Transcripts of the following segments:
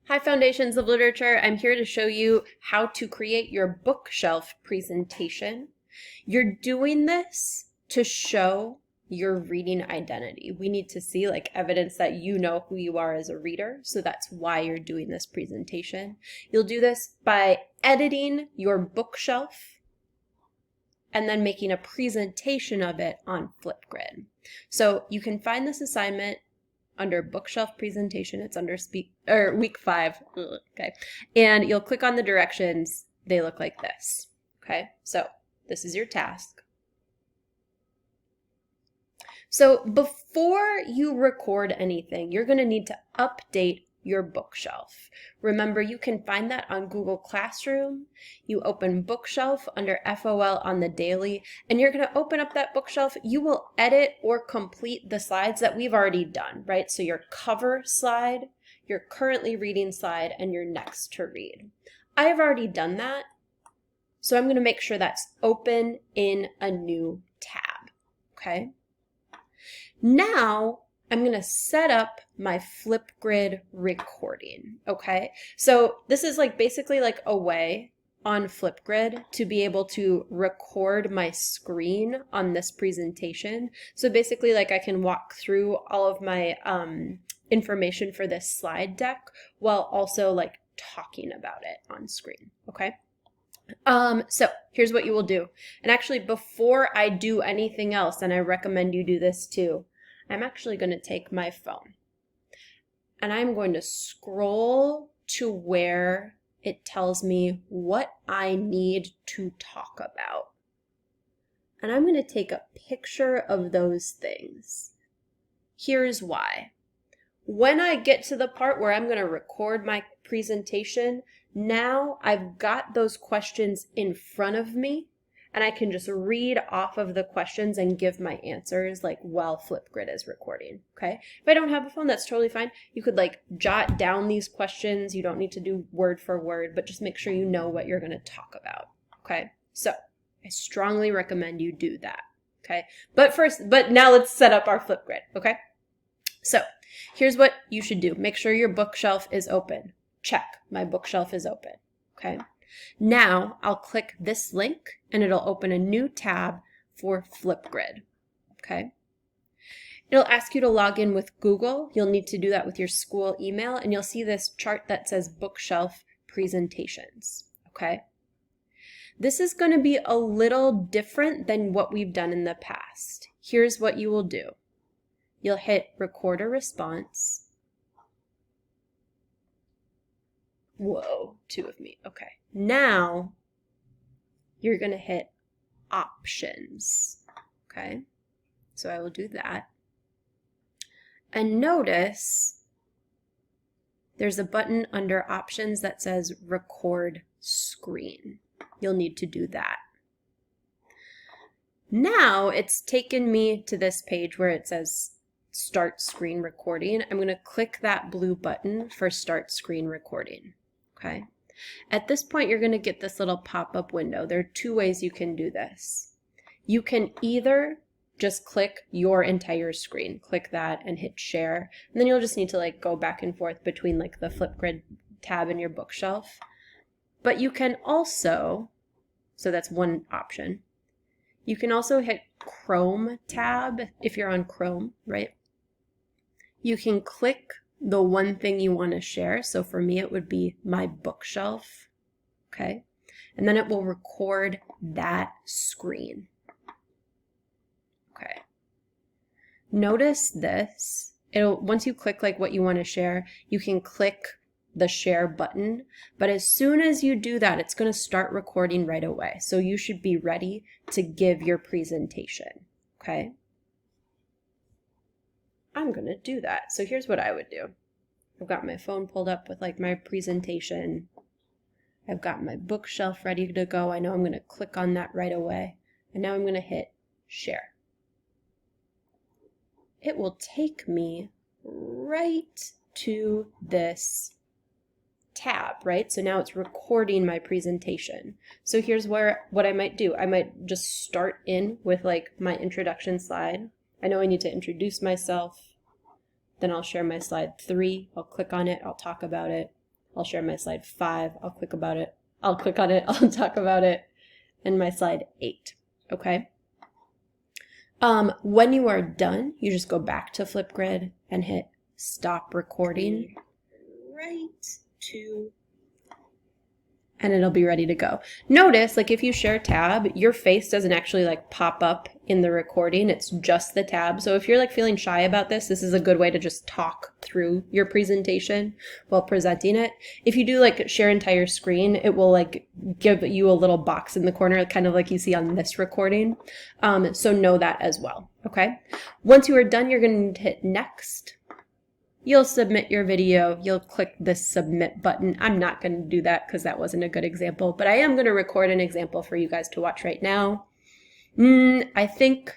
Hi, Foundations of Literature. I'm here to show you how to create your bookshelf presentation. You're doing this to show your reading identity. We need to see like evidence that you know who you are as a reader, so that's why you're doing this presentation. You'll do this by editing your bookshelf and then making a presentation of it on Flipgrid. So you can find this assignment under bookshelf presentation. It's under week 5. Okay. And you'll click on the directions. They look like this. Okay. So this is your task. So before you record anything, you're going to need to update your bookshelf. Remember, you can find that on Google Classroom. You open bookshelf under FOL on the daily, and you're going to open up that bookshelf. You will edit or complete the slides that we've already done, right? So your cover slide, your currently reading slide, and your next to read. I've already done that, so I'm going to make sure that's open in a new tab, okay? Now, I'm going to set up my Flipgrid recording, okay? So this is like basically like a way on Flipgrid to be able to record my screen on this presentation. So basically like I can walk through all of my information for this slide deck while also like talking about it on screen, okay? So here's what you will do. And actually before I do anything else, and I recommend you do this too, I'm actually going to take my phone and I'm going to scroll to where it tells me what I need to talk about. And I'm going to take a picture of those things. Here's why. When I get to the part where I'm going to record my presentation, now I've got those questions in front of me and I can just read off of the questions and give my answers like while Flipgrid is recording, okay? If I don't have a phone, that's totally fine. You could like jot down these questions. You don't need to do word for word, but just make sure you know what you're going to talk about, okay? So I strongly recommend you do that, okay? But now let's set up our Flipgrid, okay? So here's what you should do. Make sure your bookshelf is open. Check, my bookshelf is open, okay? Now I'll click this link and it'll open a new tab for Flipgrid, okay? It'll ask you to log in with Google. You'll need to do that with your school email and you'll see this chart that says bookshelf presentations, okay? This is going to be a little different than what we've done in the past. Here's what you will do. You'll hit record a response. Whoa, 2 of me. Okay. Now you're going to hit options. Okay. So I will do that. And notice there's a button under options that says record screen. You'll need to do that. Now it's taken me to this page where it says start screen recording. I'm going to click that blue button for start screen recording. Okay. At this point, you're going to get this little pop-up window. There are 2 ways you can do this. You can either just click your entire screen, click that and hit share. And then you'll just need to like go back and forth between like the Flipgrid tab and your bookshelf. But you can also, so that's one option. You can also hit Chrome tab if you're on Chrome, right? You can click the one thing you want to share. So for me, it would be my bookshelf, okay? And then it will record that screen, okay? Notice this. Once you click like what you want to share, you can click the share button, but as soon as you do that, it's going to start recording right away. So you should be ready to give your presentation, okay? I'm going to do that. So here's what I would do. I've got my phone pulled up with like my presentation. I've got my bookshelf ready to go. I know I'm going to click on that right away. And now I'm going to hit share. It will take me right to this tab, right? So now it's recording my presentation. So here's what I might do. I might just start in with like my introduction slide. I know I need to introduce myself. Then I'll share my slide 3. I'll click on it. I'll talk about it. I'll share my slide 5. I'll click about it. I'll click on it. I'll talk about it in my slide 8. Okay. When you are done, you just go back to Flipgrid and hit stop recording. Right to. And it'll be ready to go. Notice, like if you share tab, your face doesn't actually like pop up in the recording. It's just the tab. So if you're like feeling shy about this, this is a good way to just talk through your presentation while presenting it. If you do like share entire screen, it will like give you a little box in the corner, kind of like you see on this recording. So know that as well. Okay. Once you are done, you're going to hit next. You'll submit your video. You'll click the submit button. I'm not going to do that because that wasn't a good example, but I am going to record an example for you guys to watch right now. I think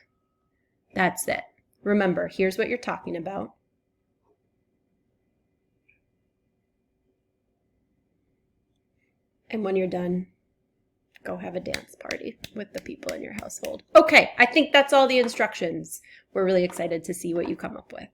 that's it. Remember, here's what you're talking about. And when you're done, go have a dance party with the people in your household. Okay, I think that's all the instructions. We're really excited to see what you come up with.